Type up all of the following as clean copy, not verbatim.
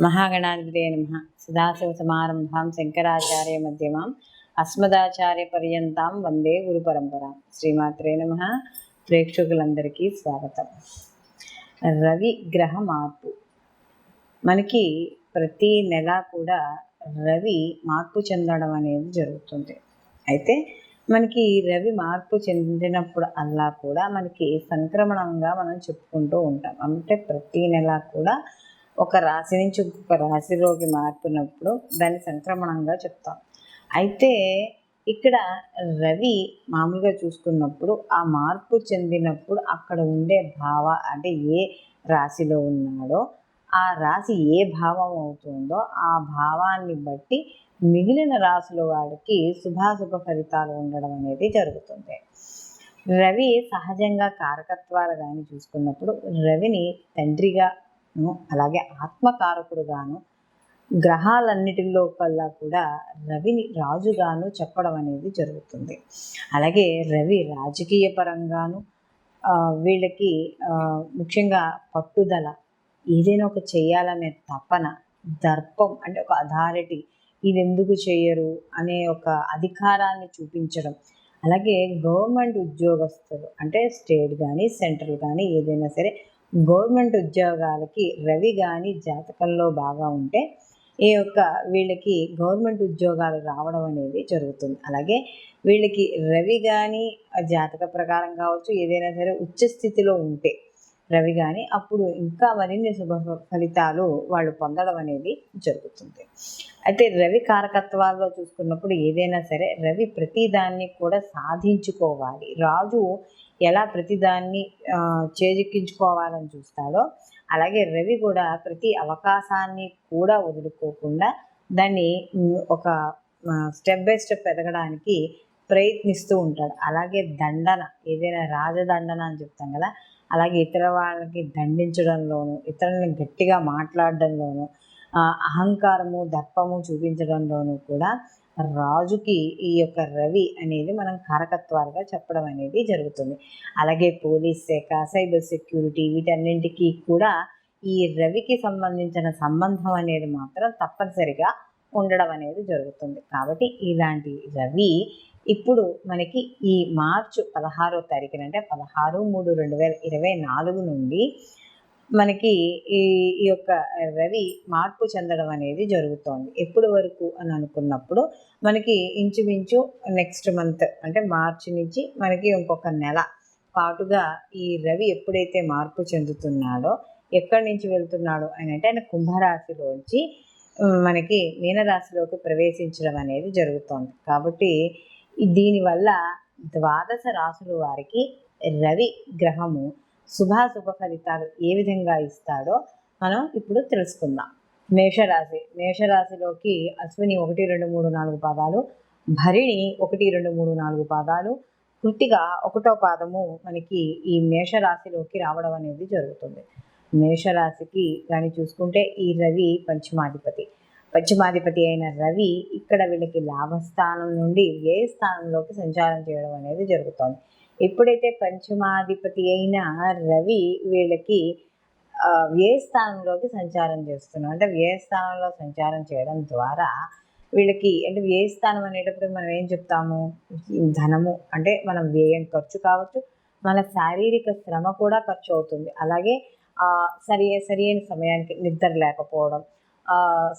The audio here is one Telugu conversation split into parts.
మహాగణాధిపతే నమః. సదాశివసమారంభాం శంకరాచార్యమధ్యమాం అస్మదాచార్యపర్యంతాం వందే గురుపరంపరాం. శ్రీమాత్రే నమః. ప్రేక్షకులందరికీ స్వాగతం. రవి గ్రహ మార్పు. మనకి ప్రతి నెల కూడా రవి మార్పు చెందడం అనేది జరుగుతుంది. అయితే మనకి రవి మార్పు చెందినప్పుడు అలా కూడా మనకి సంక్రమణంగా మనం చెప్పుకుంటూ ఉంటాం. అంటే ప్రతి నెల కూడా ఒక రాశి నుంచి ఇంకొక రాశిలోకి మార్పునప్పుడు దాన్ని సంక్రమణంగా చెప్తాం. అయితే ఇక్కడ రవి మామూలుగా చూసుకున్నప్పుడు ఆ మార్పు చెందినప్పుడు అక్కడ ఉండే అంటే ఏ రాశిలో ఉన్నాడో ఆ రాశి ఏ భావం అవుతుందో ఆ భావాన్ని బట్టి మిగిలిన రాశుల వాడికి శుభాశుభ ఫలితాలు ఉండడం అనేది జరుగుతుంది. రవి సహజంగా కారకత్వాలు కానీ చూసుకున్నప్పుడు రవిని తండ్రిగా అలాగే ఆత్మకారకుడుగాను గ్రహాలన్నిటిలో కల్లా కూడా రవిని రాజుగాను చెప్పడం అనేది జరుగుతుంది. అలాగే రవి రాజకీయ పరంగాను వీళ్ళకి ముఖ్యంగా పట్టుదల, ఏదైనా ఒక చేయాలనే తపన, దర్పం అంటే ఒక అథారిటీ, ఇది ఎందుకు చేయరు అనే ఒక అధికారాన్ని చూపించడం. అలాగే గవర్నమెంట్ ఉద్యోగస్తులు అంటే స్టేట్ కానీ సెంట్రల్ కానీ ఏదైనా సరే గవర్నమెంట్ ఉద్యోగాలకి రవి కానీ జాతకంలో బాగా ఉంటే వీళ్ళకి గవర్నమెంట్ ఉద్యోగాలు రావడం అనేది జరుగుతుంది. అలాగే వీళ్ళకి రవి కానీ జాతక ప్రకారం కావచ్చు ఏదైనా సరే ఉచ్చ స్థితిలో ఉంటే రవి కానీ అప్పుడు ఇంకా మరిన్ని శుభ ఫలితాలు వాళ్ళు పొందడం అనేది జరుగుతుంది. అయితే రవి కారకత్వాల్లో చూసుకున్నప్పుడు ఏదైనా సరే రవి ప్రతిదాన్ని కూడా సాధించుకోవాలి. రాజు ఎలా ప్రతిదాన్ని చేజిక్కించుకోవాలని చూస్తాడో అలాగే రవి కూడా ప్రతి అవకాశాన్ని కూడా వదులుకోకుండా దాన్ని ఒక స్టెప్ బై స్టెప్ ఎదగడానికి ప్రయత్నిస్తూ ఉంటాడు. అలాగే దండన, ఏదైనా రాజదండన అని చెప్తాం కదా, అలాగే ఇతర వాళ్ళకి దండించడంలోనూ ఇతరులను గట్టిగా మాట్లాడడంలోనూ అహంకారము దర్పము చూపించడంలోనూ కూడా రాజుకి ఈ యొక్క రవి అనేది మనం కారకత్వాలుగా చెప్పడం అనేది జరుగుతుంది. అలాగే పోలీస్ శాఖ, సైబర్ సెక్యూరిటీ, వీటన్నింటికి కూడా ఈ రవికి సంబంధించిన సంబంధం అనేది మాత్రం తప్పనిసరిగా ఉండడం అనేది జరుగుతుంది. కాబట్టి ఇలాంటి రవి ఇప్పుడు మనకి ఈ మార్చి 16వ తారీఖున అంటే 16/3/2024 నుండి మనకి ఈ యొక్క రవి మార్పు చెందడం అనేది జరుగుతోంది. ఎప్పటి వరకు అని అనుకున్నప్పుడు మనకి ఇంచుమించు నెక్స్ట్ మంత్ అంటే మార్చి నుంచి మనకి ఇంకొక నెల పాటుగా ఈ రవి ఎప్పుడైతే మార్పు చెందుతున్నాడో ఎక్కడి నుంచి వెళ్తున్నాడు అని అంటే ఆయన కుంభరాశిలోంచి మనకి మీనరాశిలోకి ప్రవేశించడం అనేది జరుగుతోంది. కాబట్టి దీనివల్ల ద్వాదశ రాశుల వారికి రవి గ్రహము శుభాశుభ ఫలితాలు ఏ విధంగా ఇస్తాడో మనం ఇప్పుడు తెలుసుకుందాం. మేషరాశిలోకి అశ్విని 1, 2, 3, 4 పాదాలు, భరిణి 1, 2, 3, 4 పాదాలు, కృత్తిక 1వ పాదము మనకి ఈ మేషరాశిలోకి రావడం అనేది జరుగుతుంది. మేషరాశికి కానీ చూసుకుంటే ఈ రవి పంచమాధిపతి అయిన రవి ఇక్కడ వీళ్ళకి లాభస్థానం నుండి వ్యయ స్థానంలోకి సంచారం చేయడం అనేది జరుగుతుంది. ఎప్పుడైతే పంచమాధిపతి అయిన రవి వీళ్ళకి వ్యయస్థానంలోకి సంచారం చేస్తున్నాం అంటే వ్యయస్థానంలో సంచారం చేయడం ద్వారా వీళ్ళకి అంటే వ్యయస్థానం అనేటప్పుడు మనం ఏం చెప్తాము, ధనము అంటే మనం వ్యయం ఖర్చు కావచ్చు, మన శారీరక శ్రమ కూడా ఖర్చు అవుతుంది. అలాగే సరైన సమయానికి నిద్ర లేకపోవడం,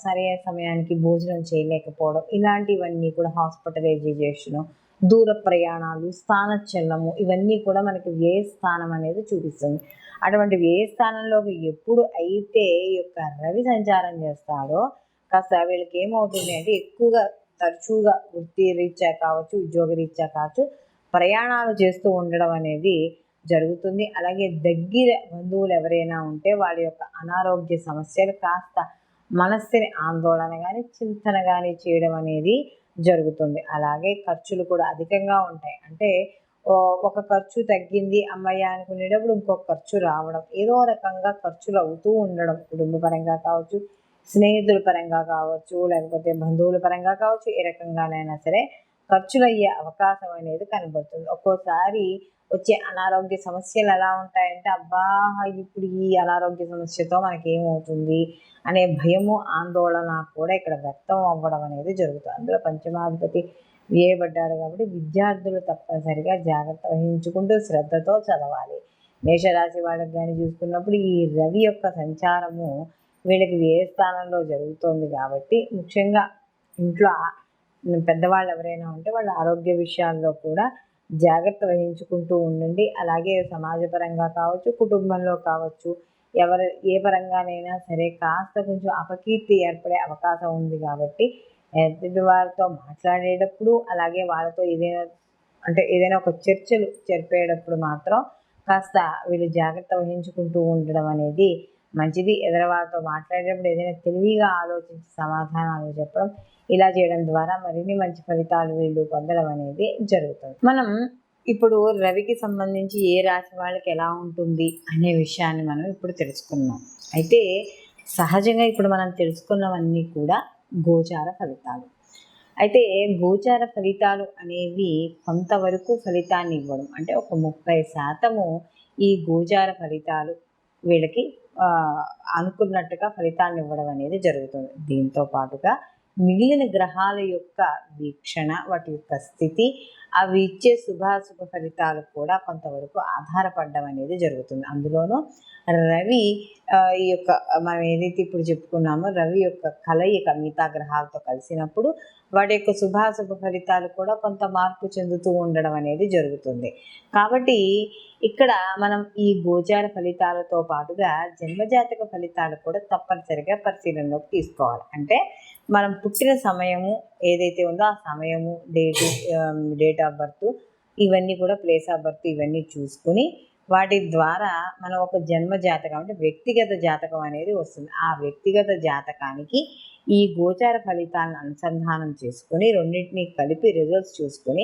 సరైన సమయానికి భోజనం చేయలేకపోవడం, ఇలాంటివన్నీ కూడా హాస్పిటలైజేషను, దూర ప్రయాణాలు, స్థానచలనము, ఇవన్నీ కూడా మనకి వ్యయస్థానం అనేది చూపిస్తుంది. అటువంటి వ్యయస్థానంలోకి ఎప్పుడు అయితే ఈ యొక్క రవి సంచారం చేస్తాడో కాస్త వీళ్ళకి ఏమవుతుంది అంటే ఎక్కువగా తరచుగా వృత్తి రీత్యా కావచ్చు, ఉద్యోగ రీత్యా కావచ్చు ప్రయాణాలు చేస్తూ ఉండడం అనేది జరుగుతుంది. అలాగే దగ్గర బంధువులు ఎవరైనా ఉంటే వాళ్ళ యొక్క అనారోగ్య సమస్యలు కాస్త మనస్సుని ఆందోళన కానీ చింతన కానీ చేయడం అనేది జరుగుతుంది. అలాగే ఖర్చులు కూడా అధికంగా ఉంటాయి. అంటే ఒక ఖర్చు తగ్గింది అమ్మయ్య అనుకునేటప్పుడు ఇంకొక ఖర్చు రావడం, ఏదో రకంగా ఖర్చులు అవుతూ ఉండడం, కుటుంబ పరంగా కావచ్చు, స్నేహితుల పరంగా కావచ్చు, లేకపోతే బంధువుల పరంగా కావచ్చు, ఏ రకంగానైనా సరే ఖర్చులు అయ్యే అవకాశం అనేది కనబడుతుంది. ఒక్కోసారి వచ్చే అనారోగ్య సమస్యలు ఎలా ఉంటాయంటే అబ్బా ఇప్పుడు ఈ అనారోగ్య సమస్యతో మనకేమవుతుంది అనే భయము ఆందోళన కూడా ఇక్కడ వ్యక్తం అవ్వడం అనేది జరుగుతుంది. అందులో పంచమాధిపతి వేయబడ్డాడు కాబట్టి విద్యార్థులు తప్పనిసరిగా జాగ్రత్త వహించుకుంటూ శ్రద్ధతో చదవాలి. మేషరాశి వాళ్ళకి కానీ చూసుకున్నప్పుడు ఈ రవి యొక్క సంచారము వీళ్ళకి వ్యయ స్థానంలో జరుగుతోంది కాబట్టి ముఖ్యంగా ఇంట్లో పెద్దవాళ్ళు ఎవరైనా ఉంటే వాళ్ళ ఆరోగ్య విషయాల్లో కూడా జాగ్రత్త వహించుకుంటూ ఉండండి. అలాగే సమాజపరంగా కావచ్చు, కుటుంబంలో కావచ్చు, ఏ పరంగానైనా సరే కాస్త కొంచెం అపకీర్తి ఏర్పడే అవకాశం ఉంది కాబట్టి ఎదుటి వారితో మాట్లాడేటప్పుడు, అలాగే వాళ్ళతో ఏదైనా ఒక చర్చలు జరిపేటప్పుడు మాత్రం కాస్త వీళ్ళు జాగ్రత్త వహించుకుంటూ ఉండడం అనేది మంచిది. ఎదురవారితో మాట్లాడేటప్పుడు ఏదైనా తెలివిగా ఆలోచించి సమాధానాలు చెప్పడం, ఇలా చేయడం ద్వారా మరిన్ని మంచి ఫలితాలు వీళ్ళు పొందడం అనేది జరుగుతుంది. మనం ఇప్పుడు రవికి సంబంధించి ఏ రాశి వాళ్ళకి ఎలా ఉంటుంది అనే విషయాన్ని మనం ఇప్పుడు తెలుసుకున్నాం. అయితే సహజంగా ఇప్పుడు మనం తెలుసుకున్నవన్నీ కూడా గోచార ఫలితాలు. అయితే గోచార ఫలితాలు అనేవి కొంతవరకు ఫలితాన్ని ఇవ్వడం, అంటే ఒక 30% ఈ గోచార ఫలితాలు వీళ్ళకి అనుకున్నట్టుగా ఫలితాన్ని ఇవ్వడం అనేది జరుగుతుంది. దీంతో పాటుగా మిగిలిన గ్రహాల యొక్క వీక్షణ, వాటి యొక్క స్థితి, అవి ఇచ్చే శుభాశుభ ఫలితాలు కూడా కొంతవరకు ఆధారపడడం అనేది జరుగుతుంది. అందులోనూ రవి ఈ యొక్క మనం ఏదైతే ఇప్పుడు చెప్పుకున్నామో రవి యొక్క కలయిక మిగతా గ్రహాలతో కలిసినప్పుడు వాటి యొక్క శుభాశుభ ఫలితాలు కూడా కొంత మార్పు చెందుతూ ఉండడం అనేది జరుగుతుంది. కాబట్టి ఇక్కడ మనం ఈ గోచార ఫలితాలతో పాటుగా జన్మజాతక ఫలితాలు కూడా తప్పనిసరిగా పరిశీలనలోకి తీసుకోవాలి. అంటే మనం పుట్టిన సమయము ఏదైతే ఉందో ఆ సమయము, డేట్ ఆఫ్ బర్త్, ఇవన్నీ కూడా ప్లేస్ ఆఫ్ బర్త్ ఇవన్నీ చూసుకుని వాటి ద్వారా మనం ఒక జన్మ జాతకం అంటే వ్యక్తిగత జాతకం అనేది వస్తుంది. ఆ వ్యక్తిగత జాతకానికి ఈ గోచార ఫలితాలను అనుసంధానం చేసుకుని రెండింటినీ కలిపి రిజల్ట్స్ చూసుకొని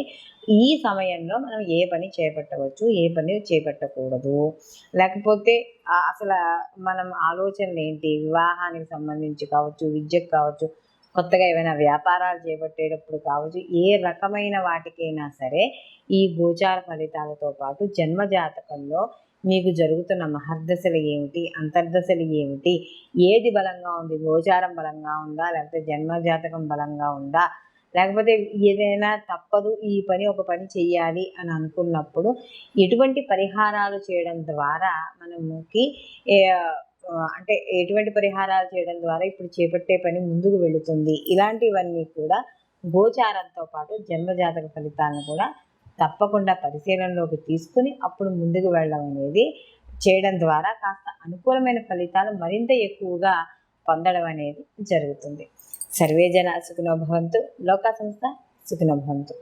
ఈ సమయంలో మనం ఏ పని చేపట్టవచ్చు, ఏ పని చేపట్టకూడదు, లేకపోతే అసలు మనం ఆలోచనలు ఏంటి, వివాహానికి సంబంధించి కావచ్చు, విద్యకు కావచ్చు, కొత్తగా ఏమైనా వ్యాపారాలు చేపట్టేటప్పుడు కావచ్చు, ఏ రకమైన వాటికైనా సరే ఈ గోచార ఫలితాలతో పాటు జన్మజాతకంలో మీకు జరుగుతున్న మహర్దశలు ఏమిటి, అంతర్దశలు ఏమిటి, ఏది బలంగా ఉంది, గోచారం బలంగా ఉందా, లేకపోతే జన్మజాతకం బలంగా ఉందా, లేకపోతే ఏదైనా తప్పదు ఈ పని ఒక పని చెయ్యాలి అని అనుకున్నప్పుడు ఎటువంటి పరిహారాలు చేయడం ద్వారా మనకి అంటే ఎటువంటి పరిహారాలు చేయడం ద్వారా ఇప్పుడు చేపట్టే పని ముందుకు వెళుతుంది, ఇలాంటివన్నీ కూడా గోచారంతో పాటు జన్మజాతక ఫలితాలను కూడా తప్పకుండా పరిశీలనలోకి తీసుకుని అప్పుడు ముందుకు వెళ్ళడం అనేది చేయడం ద్వారా కాస్త అనుకూలమైన ఫలితాలు మరింత ఎక్కువగా పొందడం అనేది జరుగుతుంది. సర్వే జన సుఖినో భవంతు, లోకా సంస్థ సుఖినో భవంతు.